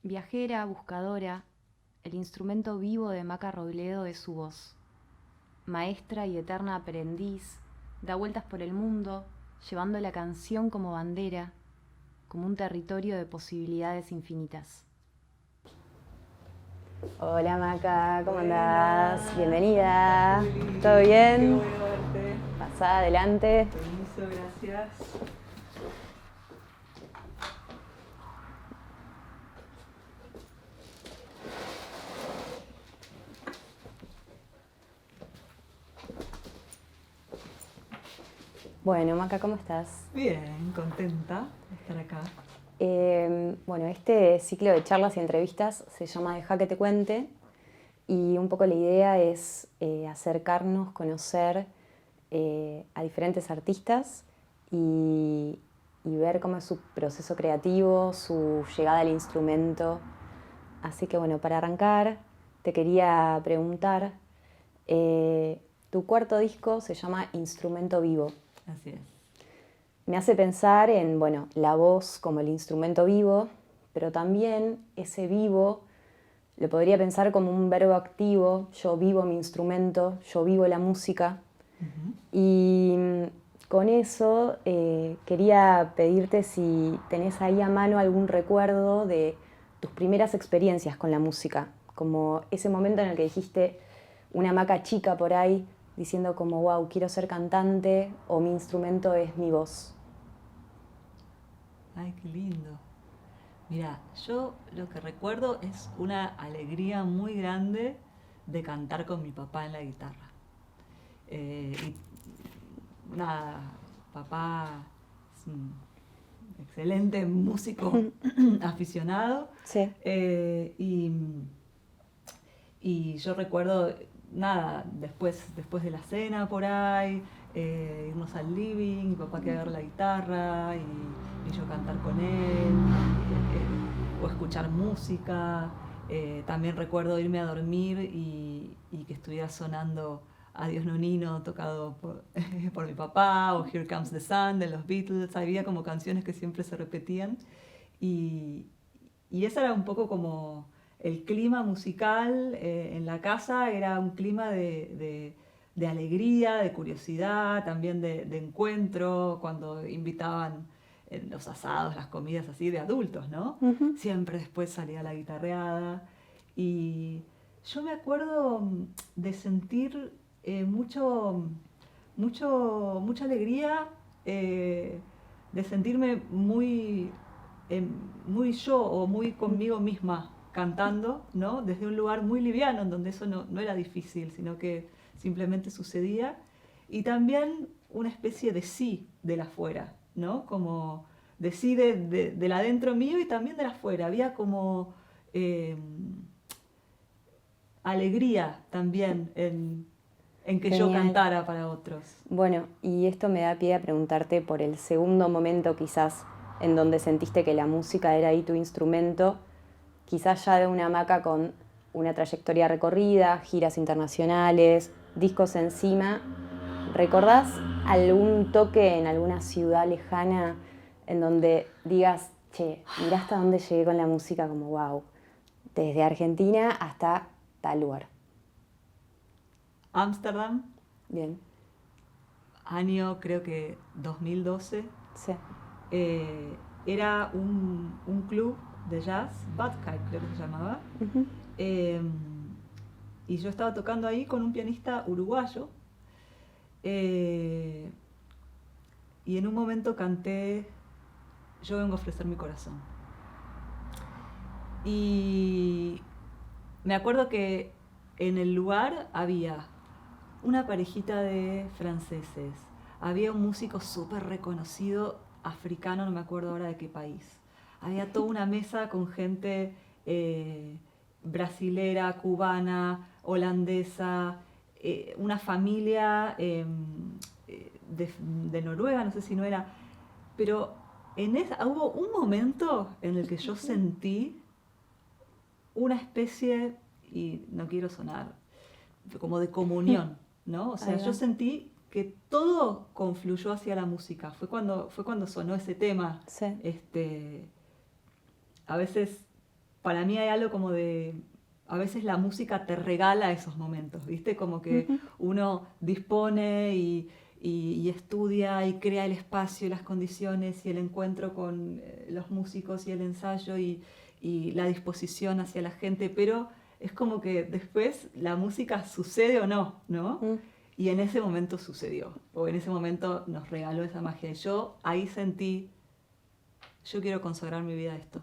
Viajera, buscadora, el instrumento vivo de Maca Robledo es su voz. Maestra y eterna aprendiz, da vueltas por el mundo, llevando la canción como bandera, como un territorio de posibilidades infinitas. Hola Maca, ¿cómo andás? Bienvenida. Juli, ¿Todo bien? qué bueno verte. Pasá adelante. Permiso, gracias. Bueno, Maca, ¿cómo estás? Bien, contenta de estar acá. Bueno, este ciclo de charlas y entrevistas se llama Deja que te cuente y un poco la idea es acercarnos, conocer a diferentes artistas y ver cómo es su proceso creativo, su llegada al instrumento. Así que bueno, para arrancar te quería preguntar, tu cuarto disco se llama Instrumento Vivo. Así es. Me hace pensar en, bueno, la voz como el instrumento vivo, pero también ese vivo lo podría pensar como un verbo activo. Yo vivo mi instrumento, yo vivo la música. Y con eso quería pedirte si tenés ahí a mano algún recuerdo de tus primeras experiencias con la música, como ese momento en el que dijiste una Maca chica por ahí, diciendo como, wow, quiero ser cantante o mi instrumento es mi voz. Ay, qué lindo. Mira, yo lo que recuerdo es una alegría muy grande de cantar con mi papá en la guitarra. Y nada, papá es un excelente músico aficionado. Sí. Y yo recuerdo, nada, después de la cena por ahí, irnos al living, mi papá que agarra la guitarra y yo cantar con él, o escuchar música. También recuerdo irme a dormir y que estuviera sonando Adiós Nonino, tocado por mi papá, o Here Comes the Sun de los Beatles. Había como canciones que siempre se repetían. Y, y esa era un poco como el clima musical en la casa, era un clima de alegría, de curiosidad, también de encuentro, cuando invitaban en los asados, las comidas así de adultos, ¿no? Ujú. Siempre después salía la guitarreada. Y yo me acuerdo de sentir mucha alegría, de sentirme muy yo o muy conmigo misma cantando, ¿no? Desde un lugar muy liviano, en donde eso no era difícil, sino que simplemente sucedía. Y también una especie de sí del afuera, ¿no? Como de sí del adentro mío y también del afuera. Había como eh, alegría también en que yo Genial. cantara para otros. Bueno, y esto me da pie a preguntarte por el segundo momento quizás en donde sentiste que la música era ahí tu instrumento, quizás ya de una hamaca con una trayectoria recorrida, giras internacionales, discos encima. ¿Recordás algún toque en alguna ciudad lejana en donde digas, che, mirá hasta dónde llegué con la música, como wow, desde Argentina hasta tal lugar? Ámsterdam, Bien, año creo que 2012. sí. Era un club de jazz, Badkite creo que se llamaba. Ujú. Eh, y yo estaba tocando ahí con un pianista uruguayo. eh, y en un momento canté Yo vengo a ofrecer mi corazón. Y me acuerdo que en el lugar había una parejita de franceses, había un músico súper reconocido africano, no me acuerdo ahora de qué país. Había toda una mesa con gente brasilera, cubana, holandesa, una familia de Noruega, no sé si no era, pero hubo un momento en el que yo sentí una especie, y no quiero sonar, como de comunión, ¿no? O sea, Ahí yo va. sentí que todo confluyó hacia la música. Fue cuando sonó ese tema. Sí. A veces para mí hay algo como de, a veces la música te regala esos momentos, ¿viste? Como que uno dispone y estudia y crea el espacio y las condiciones y el encuentro con los músicos y el ensayo y la disposición hacia la gente, pero es como que después la música sucede o no, ¿no? Y en ese momento sucedió, o en ese momento nos regaló esa magia. Y yo ahí sentí, yo quiero consagrar mi vida a esto.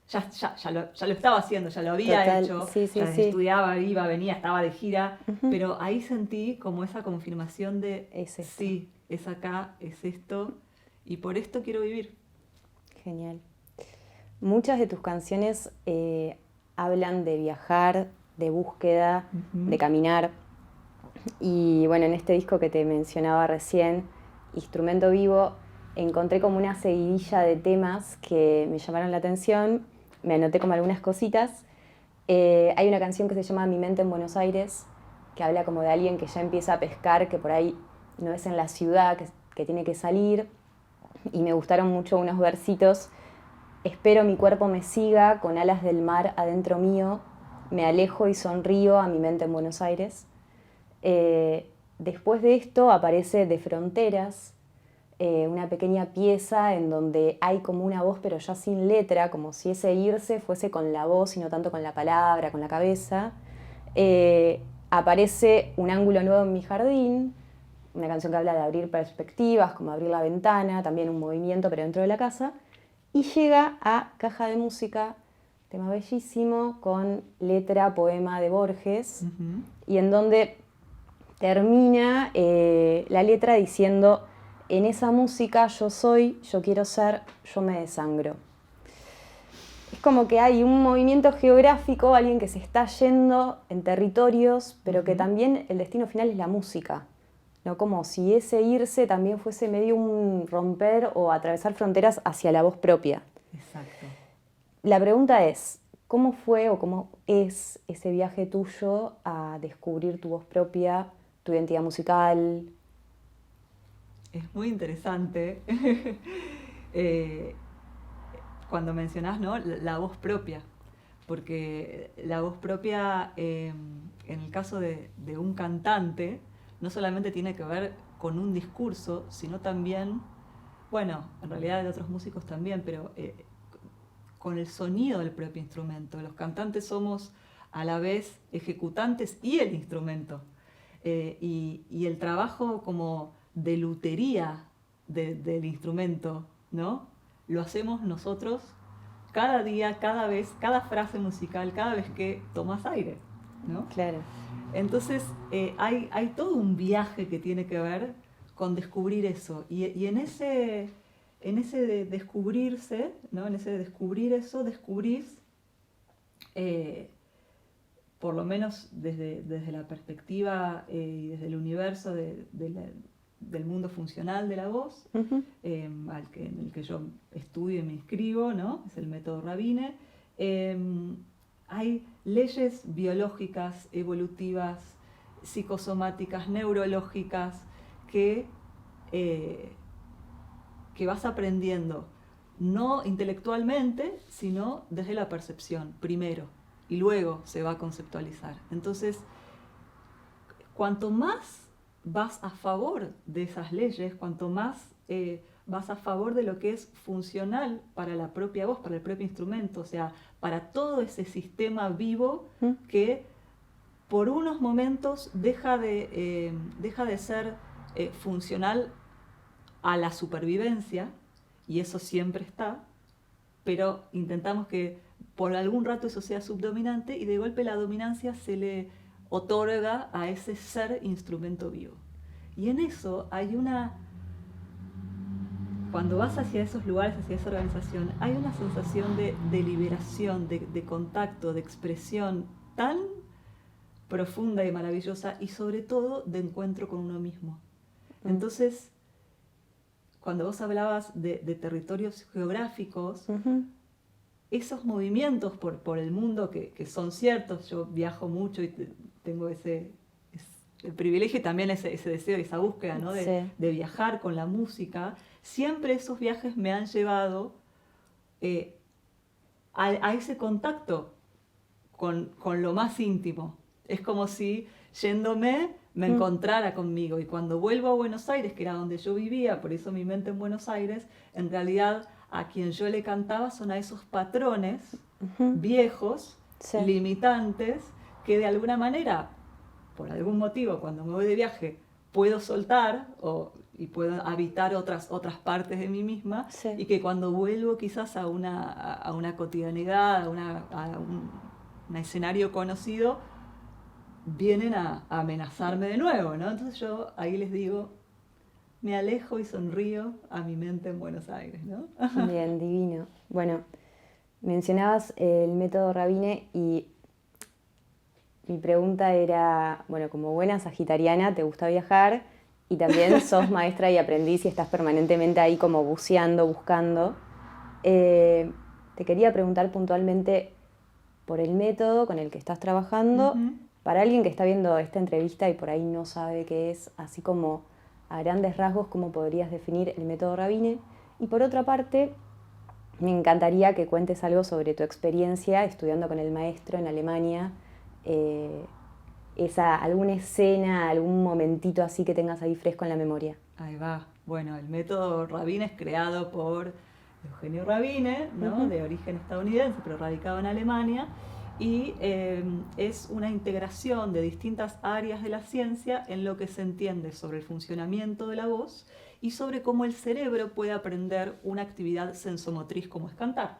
Ya lo estaba haciendo, ya lo había Total, hecho, sí, sí, ya sí. estudiaba, iba, venía, estaba de gira, pero ahí sentí como esa confirmación de, Es esto. sí, es acá, es esto, y por esto quiero vivir. Genial. Muchas de tus canciones hablan de viajar, de búsqueda, de caminar. Y bueno, en este disco que te mencionaba recién, Instrumento Vivo, encontré como una seguidilla de temas que me llamaron la atención, me anoté como algunas cositas. Hay una canción que se llama Mi mente en Buenos Aires, que habla como de alguien que ya empieza a pescar, que por ahí no es en la ciudad, que tiene que salir. Y me gustaron mucho unos versitos. Espero mi cuerpo me siga, con alas del mar adentro mío, me alejo y sonrío a mi mente en Buenos Aires. Después de esto aparece De Fronteras, una pequeña pieza en donde hay como una voz pero ya sin letra, como si ese irse fuese con la voz y no tanto con la palabra, con la cabeza. Aparece Un ángulo nuevo en mi jardín, una canción que habla de abrir perspectivas, como abrir la ventana, también un movimiento pero dentro de la casa. Y llega a Caja de Música, tema bellísimo, con letra, poema de Borges, y en donde termina la letra diciendo: en esa música yo soy, yo quiero ser, yo me desangro. Es como que hay un movimiento geográfico, alguien que se está yendo en territorios, pero que también el destino final es la música, ¿no? Como si ese irse también fuese medio un romper o atravesar fronteras hacia la voz propia. Exacto. La pregunta es, ¿cómo fue o cómo es ese viaje tuyo a descubrir tu voz propia, tu identidad musical? Es muy interesante cuando mencionás, ¿no?, la voz propia, porque la voz propia, en el caso de un cantante, no solamente tiene que ver con un discurso, sino también, bueno, en realidad de otros músicos también, pero con el sonido del propio instrumento. Los cantantes somos a la vez ejecutantes y el instrumento. Y el trabajo como de lutería del instrumento, ¿no?, lo hacemos nosotros cada día, cada vez, cada frase musical, cada vez que tomas aire, ¿no? Claro. Entonces hay todo un viaje que tiene que ver con descubrir eso. Y en ese de descubrirse, ¿no?, en ese de descubrir eso, descubrís, por lo menos desde la perspectiva y desde el universo del mundo funcional de la voz, en el que yo estudio y me inscribo, ¿no?, es el método Rabine. Hay leyes biológicas, evolutivas, psicosomáticas, neurológicas que vas aprendiendo, no intelectualmente, sino desde la percepción, primero, y luego se va a conceptualizar. Entonces, cuanto más vas a favor de esas leyes, cuanto más vas a favor de lo que es funcional para la propia voz, para el propio instrumento, o sea, para todo ese sistema vivo que por unos momentos deja de ser funcional a la supervivencia, y eso siempre está, pero intentamos que por algún rato eso sea subdominante y de golpe la dominancia se le otorga a ese ser instrumento vivo. Y en eso hay cuando vas hacia esos lugares, hacia esa organización, hay una sensación de liberación, de contacto, de expresión tan profunda y maravillosa, y sobre todo de encuentro con uno mismo. Entonces, cuando vos hablabas de territorios geográficos, esos movimientos por el mundo que son ciertos, yo viajo mucho y tengo el privilegio y también ese deseo y esa búsqueda, ¿no?, de viajar con la música, siempre esos viajes me han llevado a ese contacto con lo más íntimo. Es como si yéndome me encontrara conmigo. Y cuando vuelvo a Buenos Aires, que era donde yo vivía, por eso mi mente en Buenos Aires, en realidad a quien yo le cantaba son a esos patrones viejos, Sí. limitantes, que de alguna manera, por algún motivo, cuando me voy de viaje, puedo soltar y puedo habitar otras partes de mí misma, Sí. y que cuando vuelvo quizás a una cotidianidad, a un escenario conocido, vienen a amenazarme de nuevo, ¿no? Entonces yo ahí les digo, me alejo y sonrío a mi mente en Buenos Aires, ¿no? Bien, divino. Bueno, mencionabas el método Rabine y mi pregunta era, bueno, como buena sagitariana, ¿te gusta viajar? Y también sos maestra y aprendiz y estás permanentemente ahí como buceando, buscando. Te quería preguntar puntualmente por el método con el que estás trabajando. Para alguien que está viendo esta entrevista y por ahí no sabe qué es, así como a grandes rasgos, ¿cómo podrías definir el método Rabine? Y por otra parte, me encantaría que cuentes algo sobre tu experiencia estudiando con el maestro en Alemania, alguna escena, algún momentito así que tengas ahí fresco en la memoria. Ahí va. Bueno, el método Rabine es creado por Eugenio Rabine, ¿no? De origen estadounidense, pero radicado en Alemania, y es una integración de distintas áreas de la ciencia en lo que se entiende sobre el funcionamiento de la voz y sobre cómo el cerebro puede aprender una actividad sensomotriz como es cantar.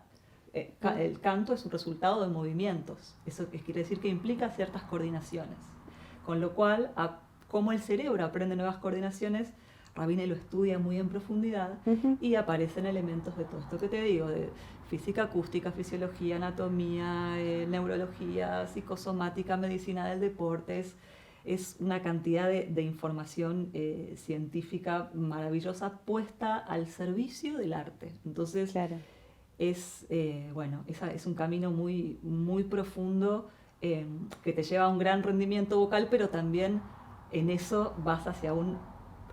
El canto es un resultado de movimientos, eso quiere decir que implica ciertas coordinaciones, con lo cual, cómo el cerebro aprende nuevas coordinaciones, Rabine lo estudia muy en profundidad y aparecen elementos de todo esto que te digo, de física acústica, fisiología, anatomía, neurología, psicosomática, medicina del deporte. Es una cantidad de información científica maravillosa puesta al servicio del arte. Entonces, claro. es un camino muy, muy profundo que te lleva a un gran rendimiento vocal, pero también en eso vas hacia un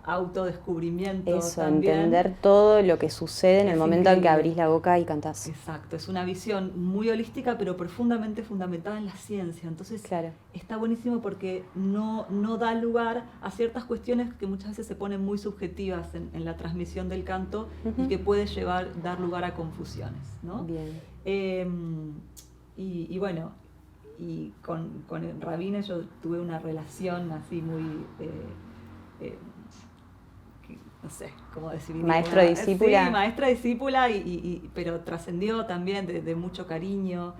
autodescubrimiento. Eso, también. Entender todo lo que sucede en el momento en que abrís la boca y cantás. Exacto, es una visión muy holística, pero profundamente fundamentada en la ciencia. Entonces, claro. Está buenísimo porque no da lugar a ciertas cuestiones que muchas veces se ponen muy subjetivas en la transmisión del canto y que puede dar lugar a confusiones, ¿no? Bien. Y bueno, y con el Rabine yo tuve una relación así muy... no sé cómo decir. Maestro-discípula. Sí, maestra-discípula, pero trascendió también de mucho cariño.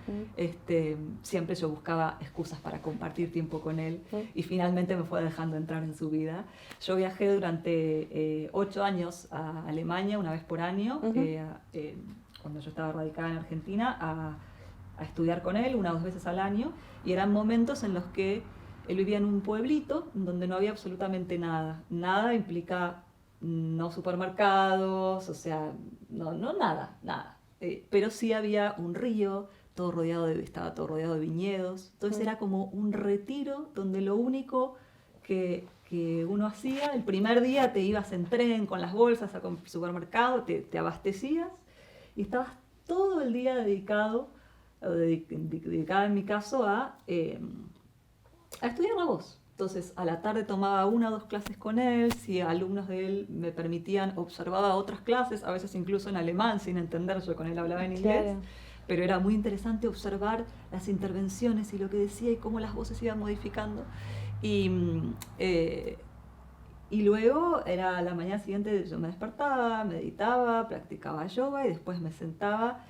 Siempre yo buscaba excusas para compartir tiempo con él y finalmente me fue dejando entrar en su vida. Yo viajé durante 8 años a Alemania, una vez por año, cuando yo estaba radicada en Argentina, a estudiar con él 1 o 2 veces al año, y eran momentos en los que él vivía en un pueblito donde no había absolutamente nada. Nada implica no supermercados, o sea, no nada. Pero sí había un río, estaba todo rodeado de viñedos. Entonces era como un retiro donde lo único que uno hacía, el primer día te ibas en tren con las bolsas al supermercado, te abastecías y estabas todo el día dedicada en mi caso a estudiar la voz. Entonces, a la tarde tomaba 1 o 2 clases con él, si alumnos de él me permitían, observaba otras clases, a veces incluso en alemán, sin entender, yo con él hablaba en inglés, claro. Pero era muy interesante observar las intervenciones y lo que decía y cómo las voces iban modificando. Y luego, era la mañana siguiente, yo me despertaba, meditaba, practicaba yoga y después me sentaba.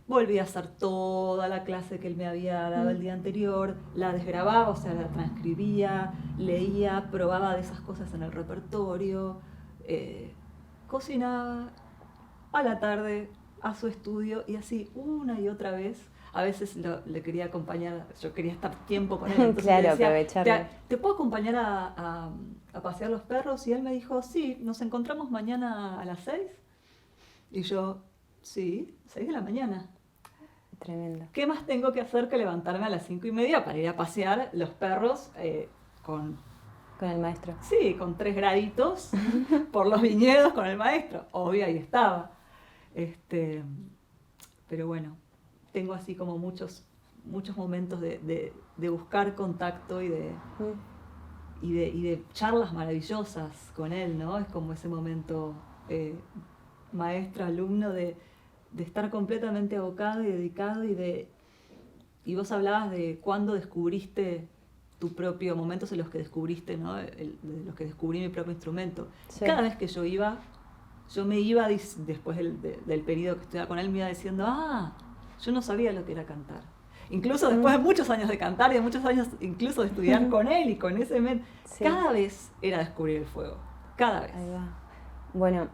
Volví a hacer toda la clase que él me había dado el día anterior, la desgrababa, o sea, la transcribía, leía, probaba de esas cosas en el repertorio, cocinaba, a la tarde a su estudio y así una y otra vez. A veces le quería acompañar, yo quería estar tiempo con él, entonces claro, le decía, aprovecharlo. ¿Te puedo acompañar a pasear los perros? Y él me dijo, sí, nos encontramos mañana a las 6. Y yo, sí, 6 de la mañana. Tremendo. ¿Qué más tengo que hacer que levantarme a las 5:30 para ir a pasear los perros con el maestro? Sí, con 3 graditos por los viñedos con el maestro. Obvio, ahí estaba. Pero bueno, tengo así como muchos momentos de buscar contacto y de charlas maravillosas con él, ¿no? Es como ese momento maestro-alumno de estar completamente abocado y dedicado y vos hablabas de cuándo descubriste tu propio, momentos en los que descubriste, ¿no? De los que descubrí mi propio instrumento. Sí. Cada vez que yo me iba después del periodo que estudiaba con él, me iba diciendo, yo no sabía lo que era cantar. Incluso después de muchos años de cantar y de muchos años incluso de estudiar con él y con ese sí. Cada vez era descubrir el fuego, cada vez. Ahí va. Bueno,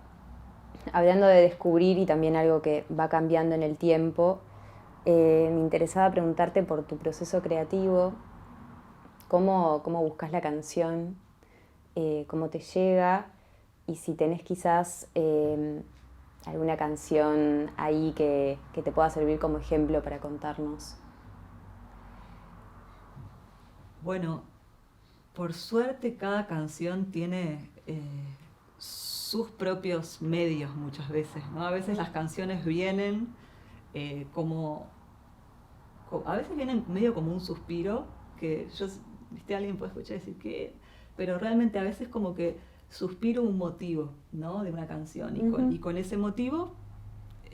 hablando de descubrir y también algo que va cambiando en el tiempo, me interesaba preguntarte por tu proceso creativo, cómo buscas la canción, cómo te llega y si tenés quizás alguna canción ahí que te pueda servir como ejemplo para contarnos. Bueno, por suerte cada canción tiene sus propios medios muchas veces, ¿no? A veces las canciones vienen a veces vienen medio como un suspiro, que alguien puede escuchar y decir ¿qué? Pero realmente a veces como que suspiro un motivo, ¿no? De una canción y con ese motivo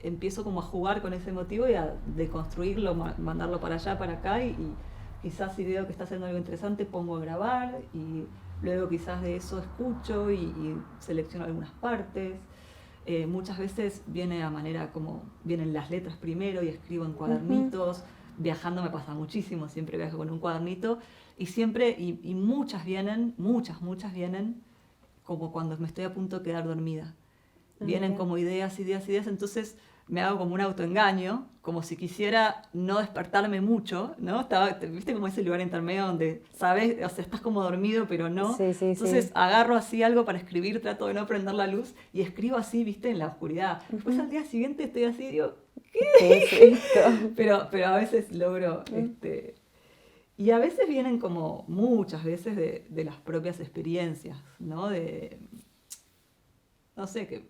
empiezo como a jugar con ese motivo y a deconstruirlo, mandarlo para allá, para acá y quizás si veo que está haciendo algo interesante pongo a grabar y luego quizás de eso escucho y selecciono algunas partes. Muchas veces viene a manera como vienen las letras primero y escribo en cuadernitos. Viajando me pasa muchísimo, siempre viajo con un cuadernito y siempre, y muchas vienen como cuando me estoy a punto de quedar dormida. Vienen como ideas, entonces me hago como un autoengaño, como si quisiera no despertarme mucho, ¿no? ¿Viste como ese lugar intermedio donde, sabes, o sea, estás como dormido, pero no? Sí, entonces agarro así algo para escribir, trato de no prender la luz y escribo así, ¿viste? En la oscuridad. Después al día siguiente estoy así, digo, ¿qué es esto? pero a veces logro, y a veces vienen como muchas veces de las propias experiencias, ¿no? No sé, que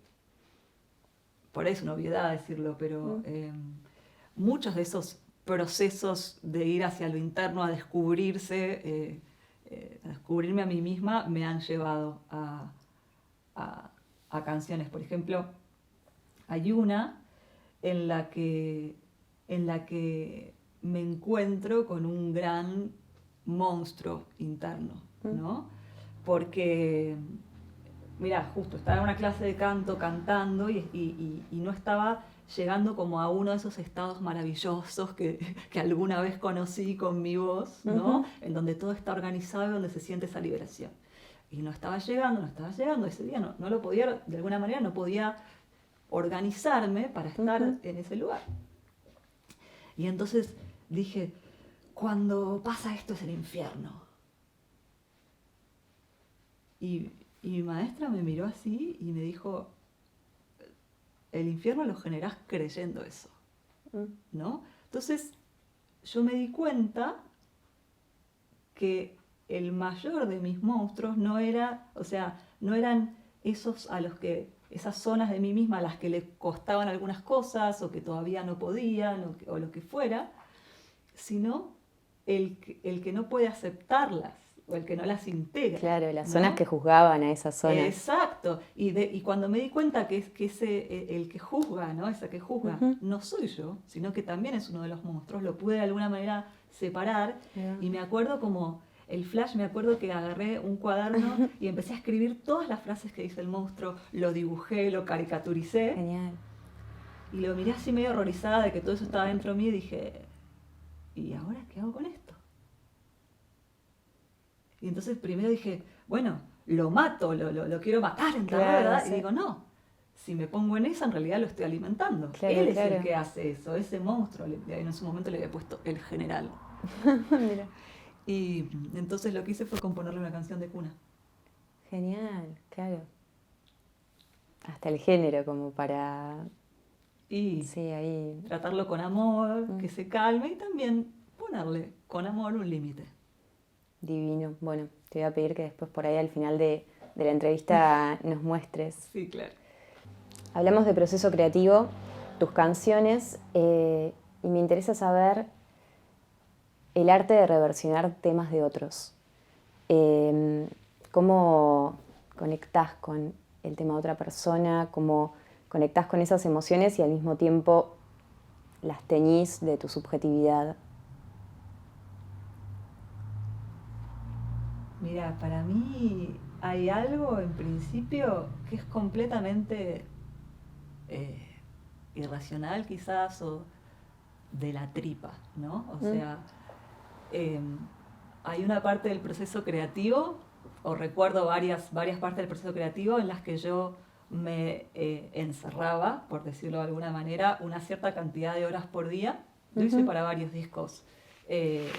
por ahí es una obviedad decirlo, pero muchos de esos procesos de ir hacia lo interno, a descubrirse, a descubrirme a mí misma, me han llevado a canciones. Por ejemplo, hay una en la que me encuentro con un gran monstruo interno, ¿no? Porque, mira, justo estaba en una clase de canto cantando y no estaba llegando como a uno de esos estados maravillosos que alguna vez conocí con mi voz, ¿no? En donde todo está organizado y donde se siente esa liberación. Y no estaba llegando, ese día no lo podía, de alguna manera no podía organizarme para estar en ese lugar. Y entonces dije, cuando pasa esto es el infierno. Y mi maestra me miró así y me dijo, el infierno lo generás creyendo eso, ¿no? Entonces yo me di cuenta que el mayor de mis monstruos no eran esos a los que, esas zonas de mí misma a las que le costaban algunas cosas o que todavía no podían o lo que fuera, sino el que no puede aceptarlas o el que no las integra. Claro, las zonas que juzgaban a esas zonas. Exacto. Y cuando me di cuenta que el que juzga, ¿no? Esa que juzga, no soy yo, sino que también es uno de los monstruos, lo pude de alguna manera separar. Y me acuerdo como el flash, me acuerdo que agarré un cuaderno y empecé a escribir todas las frases que dice el monstruo, lo dibujé, lo caricaturicé. Genial. Y lo miré así medio horrorizada de que todo eso estaba dentro de mí y dije, ¿y ahora qué hago con esto? Y entonces primero dije, bueno, lo mato, lo quiero matar en la verdad. Sí. Y digo, no, si me pongo en esa, en realidad lo estoy alimentando. Claro, él es el que hace eso, ese monstruo. En su momento le había puesto el general. Mira. Y entonces lo que hice fue componerle una canción de cuna. Genial, claro. Hasta el género como para... Y sí, ahí... tratarlo con amor, que se calme y también ponerle con amor un límite. Divino. Bueno, te voy a pedir que después por ahí al final de la entrevista nos muestres. Sí, claro. Hablamos de proceso creativo, tus canciones, y y me interesa saber el arte de reversionar temas de otros. ¿Cómo conectás con el tema de otra persona? ¿Cómo conectás con esas emociones y al mismo tiempo las teñís de tu subjetividad? Mira, para mí hay algo en principio que es completamente irracional quizás o de la tripa, ¿no? O sea, eh, hay una parte del proceso creativo, o recuerdo varias partes del proceso creativo en las que yo me encerraba, por decirlo de alguna manera, una cierta cantidad de horas por día. Yo hice para varios discos que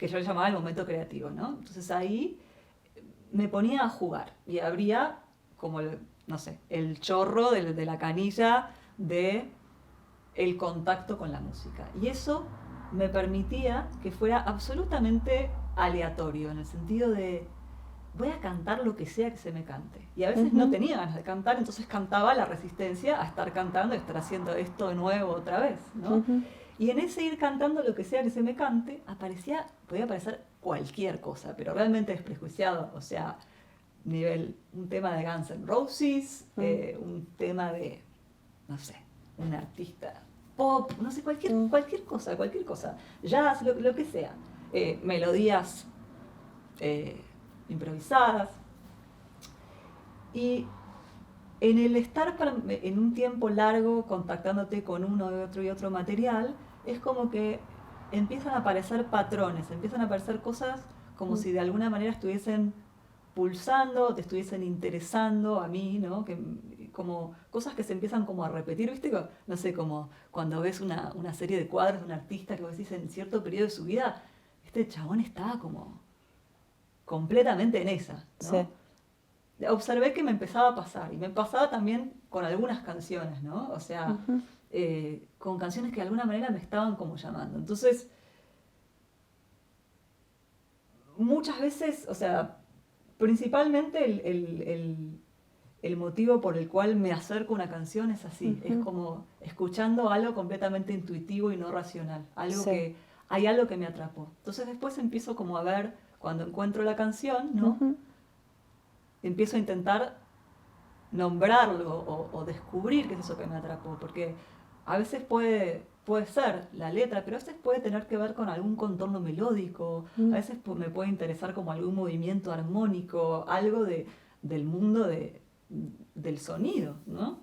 yo llamaba el momento creativo, ¿no? Entonces ahí me ponía a jugar y abría como, no sé, el chorro de la canilla de el contacto con la música. Y eso me permitía que fuera absolutamente aleatorio, en el sentido de voy a cantar lo que sea que se me cante. Y a veces no tenía ganas de cantar, entonces cantaba la resistencia a estar cantando y estar haciendo esto de nuevo otra vez, ¿no? Y en ese ir cantando lo que sea que se me cante, podía aparecer cualquier cosa, pero realmente desprejuiciado, o sea, un tema de Guns N' Roses, un tema de, no sé, un artista pop, no sé, cualquier cosa, jazz, lo que sea, melodías improvisadas. Y en el estar en un tiempo largo contactándote con uno y otro material, es como que empiezan a aparecer patrones, empiezan a aparecer cosas como si de alguna manera estuviesen pulsando, te estuviesen interesando a mí, ¿no? Como cosas que se empiezan como a repetir, ¿viste? No sé, como cuando ves una serie de cuadros de un artista que vos decís en cierto periodo de su vida, este chabón estaba como completamente en esa, ¿no? Sí. Observé que me empezaba a pasar, y me pasaba también con algunas canciones, ¿no? O sea, con canciones que de alguna manera me estaban como llamando. Entonces, muchas veces, o sea, principalmente el motivo por el cual me acerco a una canción es así, es como escuchando algo completamente intuitivo y no racional, hay algo que me atrapó. Entonces después empiezo como a ver, cuando encuentro la canción, ¿no? Empiezo a intentar nombrarlo o descubrir qué es eso que me atrapó, porque a veces puede ser la letra, pero a veces puede tener que ver con algún contorno melódico, a veces me puede interesar como algún movimiento armónico, algo del mundo del sonido, ¿no?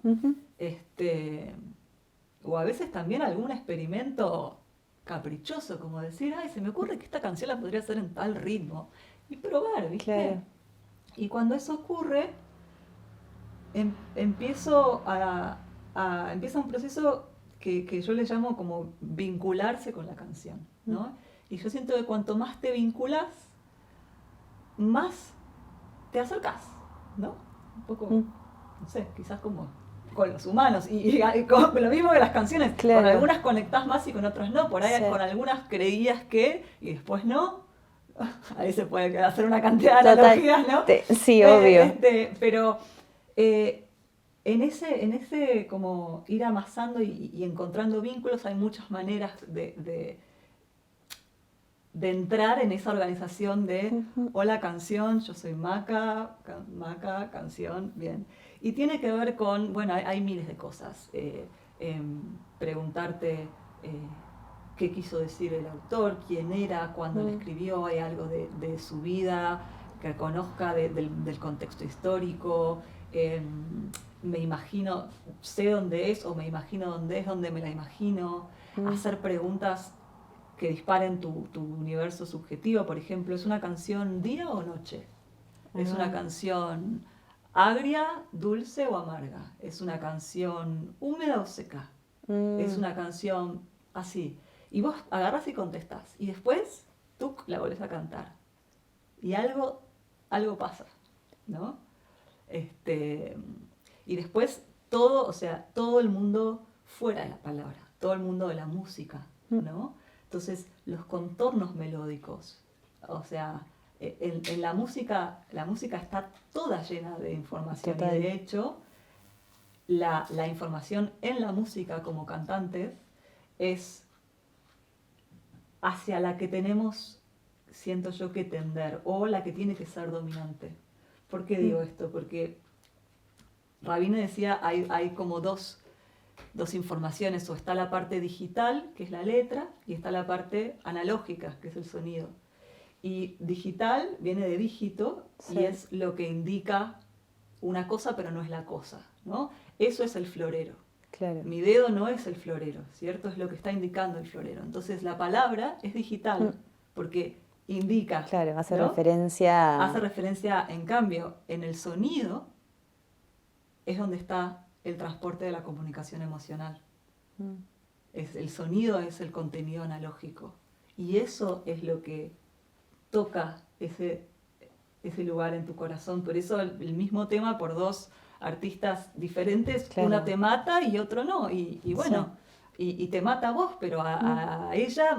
O a veces también algún experimento caprichoso, como decir, ay, se me ocurre que esta canción la podría hacer en tal ritmo, y probar, ¿viste? Claro. Y cuando eso ocurre, empieza un proceso que yo le llamo como vincularse con la canción, ¿no? Y yo siento que cuanto más te vinculas, más te acercas, ¿no? Un poco, no sé, quizás como con los humanos, y con lo mismo que las canciones, Claro. con algunas conectás más y con otras no, por ahí Sí. con algunas creías que, y después no, ahí se puede hacer una cantidad de Total. analogías, ¿no? Sí, obvio. Pero en ese como ir amasando y encontrando vínculos, hay muchas maneras de entrar en esa organización de hola canción, yo soy Maca, canción, bien. Y tiene que ver con, bueno, hay miles de cosas. Preguntarte qué quiso decir el autor, quién era, cuándo le escribió, hay algo de su vida, que conozca del contexto histórico. Me imagino, sé dónde es o me imagino dónde es, dónde me la imagino. Hacer preguntas que disparen tu universo subjetivo. Por ejemplo, ¿es una canción día o noche? ¿Es una canción agria, dulce o amarga? ¿Es una canción húmeda o seca? ¿Es una canción así? Y vos agarras y contestás. Y después, tú la volvés a cantar. Y algo pasa, ¿no? Y después todo, o sea, todo el mundo fuera de la palabra, todo el mundo de la música, ¿no? Entonces, los contornos melódicos, o sea, en la música está toda llena de información. Total. Y de hecho, la información en la música como cantantes es hacia la que tenemos, siento yo, que tender, o la que tiene que ser dominante. ¿Por qué digo esto? Porque Rabine decía, hay como dos informaciones, o está la parte digital, que es la letra, y está la parte analógica, que es el sonido. Y digital viene de dígito, Sí. y es lo que indica una cosa, pero no es la cosa, ¿no? Eso es el florero. Claro. Mi dedo no es el florero, ¿cierto? Es lo que está indicando el florero. Entonces la palabra es digital, porque indica, Claro, hace ¿no? referencia a... Hace referencia, en cambio, en el sonido es donde está el transporte de la comunicación emocional. El sonido es el contenido analógico. Y eso es lo que toca ese lugar en tu corazón. Por eso el mismo tema por dos artistas diferentes, Claro. una te mata y otro no. Y bueno, y te mata a vos, pero a ella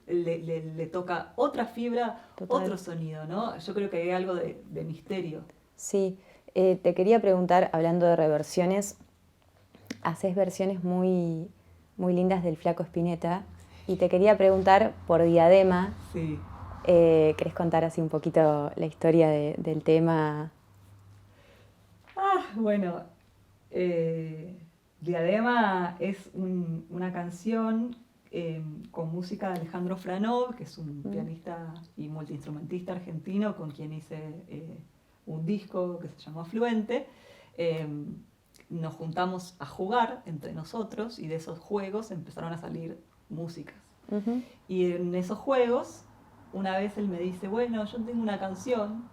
le toca otra fibra, Total. otro sonido, ¿no? Yo creo que hay algo de misterio. Sí, te quería preguntar, hablando de reversiones, haces versiones muy, muy lindas del Flaco Spinetta, y te quería preguntar por Diadema. Sí. ¿Querés contar así un poquito la historia del tema? Bueno, Diadema es una canción con música de Alejandro Franov, que es un pianista y multiinstrumentista argentino con quien hice un disco que se llamó Afluente. Nos juntamos a jugar entre nosotros y de esos juegos empezaron a salir músicas. Y en esos juegos, una vez él me dice, bueno, yo tengo una canción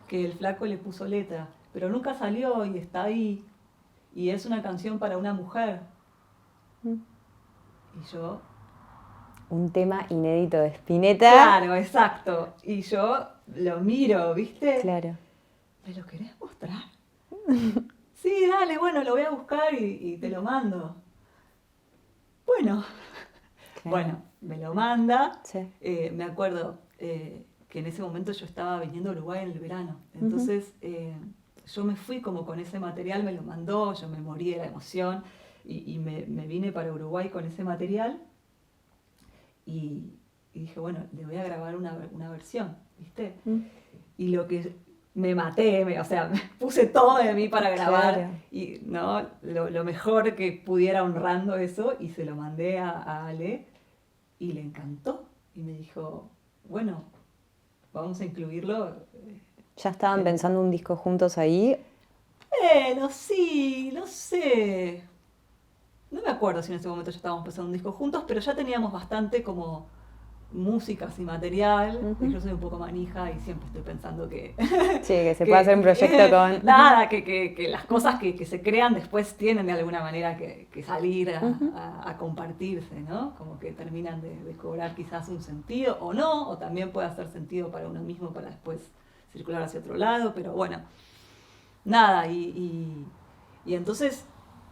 que el flaco le puso letra, pero nunca salió y está ahí, y es una canción para una mujer. Y yo... Un tema inédito de Spinetta. Claro, exacto. Y yo lo miro, ¿viste? Claro. ¿Me lo querés mostrar? Sí, dale, bueno, lo voy a buscar y te lo mando. Bueno, Claro. bueno, me lo manda. Sí. Me acuerdo que en ese momento yo estaba viniendo a Uruguay en el verano. Entonces yo me fui como con ese material, me lo mandó, yo me morí de la emoción y me vine para Uruguay con ese material y dije, bueno, le voy a grabar una versión, ¿viste? Y lo que me maté, o sea, me puse todo de mí para grabar. Claro. Y ¿no? Lo mejor que pudiera honrando eso, y se lo mandé a Ale y le encantó. Y me dijo, bueno, vamos a incluirlo. ¿Ya estaban pensando un disco juntos ahí? Bueno, sí, no sé. No me acuerdo si en ese momento ya estábamos pensando un disco juntos, pero ya teníamos bastante como músicas y material. Yo soy un poco manija y siempre estoy pensando que... Sí, que se puede hacer un proyecto con... Nada, que las cosas que se crean después tienen de alguna manera que salir a compartirse, ¿no? Como que terminan de cobrar quizás un sentido o no, o también puede hacer sentido para uno mismo para después circular hacia otro lado, pero bueno, nada, y entonces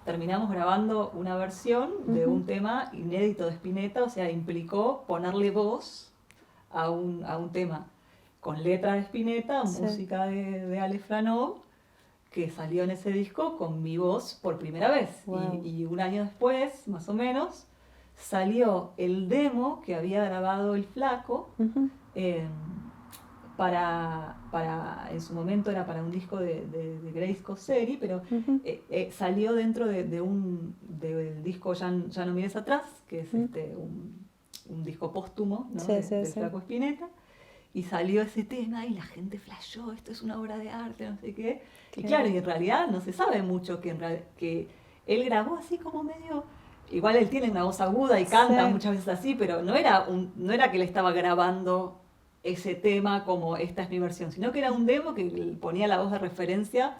terminamos grabando una versión de un tema inédito de Spinetta, o sea, implicó ponerle voz a un tema con letra de Spinetta, Sí. música de Ale Franov, que salió en ese disco con mi voz por primera vez. Wow. Y un año después, más o menos, salió el demo que había grabado el Flaco, en su momento era para un disco de Grace Cosseri, pero salió dentro del disco Ya no mires atrás, que es un disco póstumo, ¿no? Sí, del sí. Flaco Spinetta, y salió ese tema y la gente flashó, esto es una obra de arte, no sé qué. Y claro, y en realidad no se sabe mucho que él grabó así como medio... Igual él tiene una voz aguda y canta muchas veces así, pero no era que él estaba grabando ese tema como esta es mi versión, sino que era un demo que ponía la voz de referencia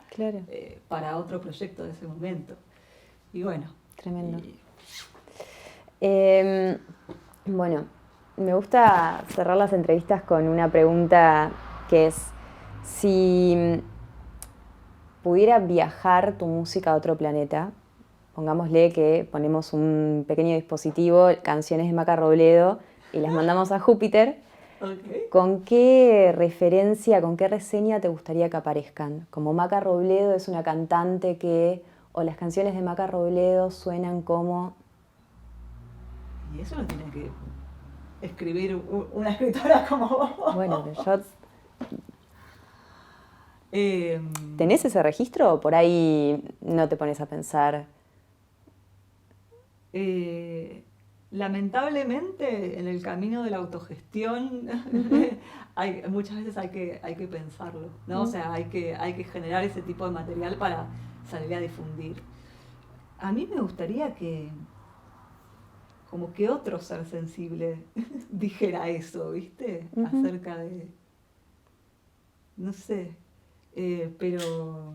para otro proyecto de ese momento. Y bueno. Tremendo. Bueno, me gusta cerrar las entrevistas con una pregunta que es, si pudiera viajar tu música a otro planeta, pongámosle que ponemos un pequeño dispositivo, canciones de Maca Robledo, y las mandamos a Júpiter, Okay. ¿Con qué referencia, con qué reseña te gustaría que aparezcan? Como Maca Robledo es una cantante que, o las canciones de Maca Robledo suenan como... Y eso lo tiene que escribir una escritora como vos. Bueno, pero yo... Eh, ¿Tenés ese registro o por ahí no te pones a pensar? Lamentablemente, en el camino de la autogestión, muchas veces hay que pensarlo, ¿no? O sea, hay que generar ese tipo de material para salir a difundir. A mí me gustaría como que otro ser sensible dijera eso, ¿viste? Acerca de, no sé, pero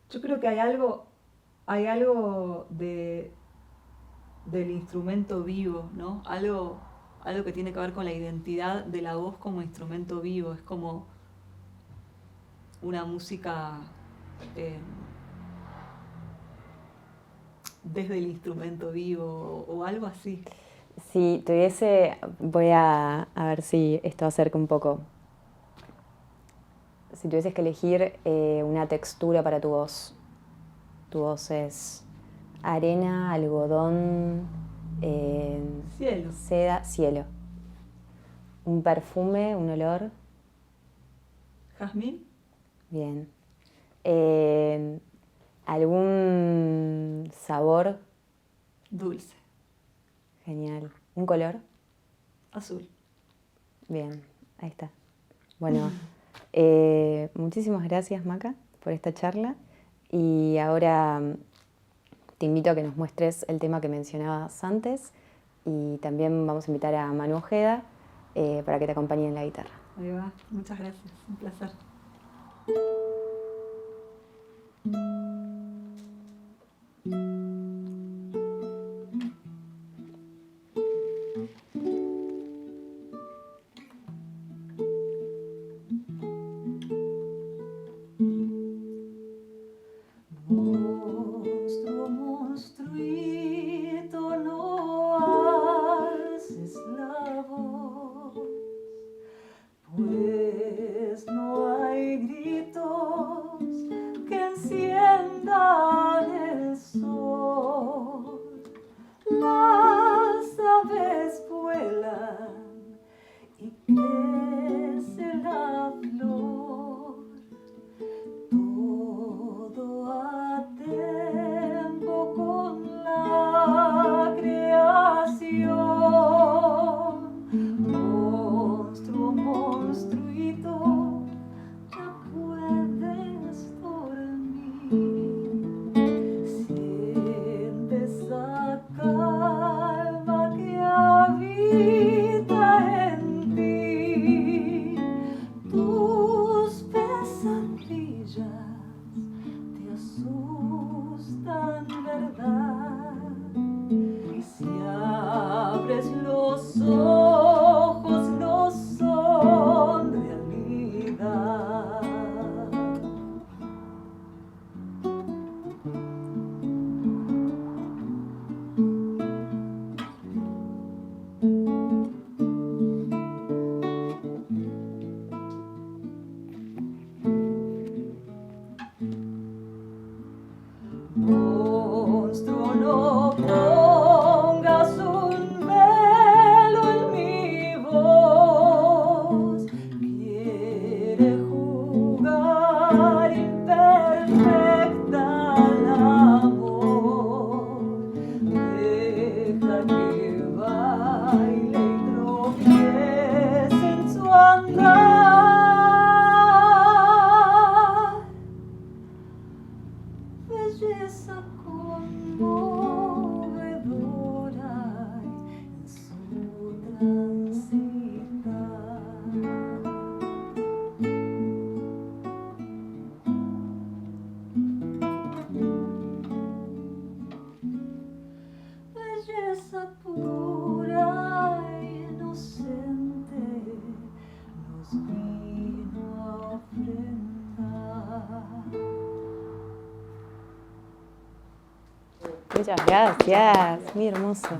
yo creo que hay algo del instrumento vivo, ¿no? Algo que tiene que ver con la identidad de la voz como instrumento vivo. Es como una música desde el instrumento vivo o algo así. Si tuviese, voy a ver si esto acerca un poco. Si tuvieses que elegir una textura para tu voz es arena, algodón, Cielo. seda, cielo. Un perfume, un olor. ¿Jazmín? Bien. ¿Algún sabor? Dulce. Genial. ¿Un color? Azul. Bien, ahí está. Bueno, muchísimas gracias, Maca, por esta charla. Y ahora te invito a que nos muestres el tema que mencionabas antes. Y también vamos a invitar a Manu Ojeda para que te acompañe en la guitarra. Ahí va. Muchas gracias. Un placer. Monstruo, monstruito, no alces la voz, pues no hay gritos que enciendan el sol. Las aves vuelan y crece la flor. Todo a tiempo con la creación. Monstruo, monstruito, ya puedes dormir. Siente esa calma que habita en ti. Tus pesadillas te asustan, ¿verdad? Y si abres los ojos, no son realidad. Monstruo, no pongas un velo en mi voz. Quiere jugar imperfecta al amor. Deja que baile y tropiece en su andar. Belleza conmovedora en su transitar. Belleza pura e inocente nos vino a ofrendar. Muchas gracias, muy hermoso.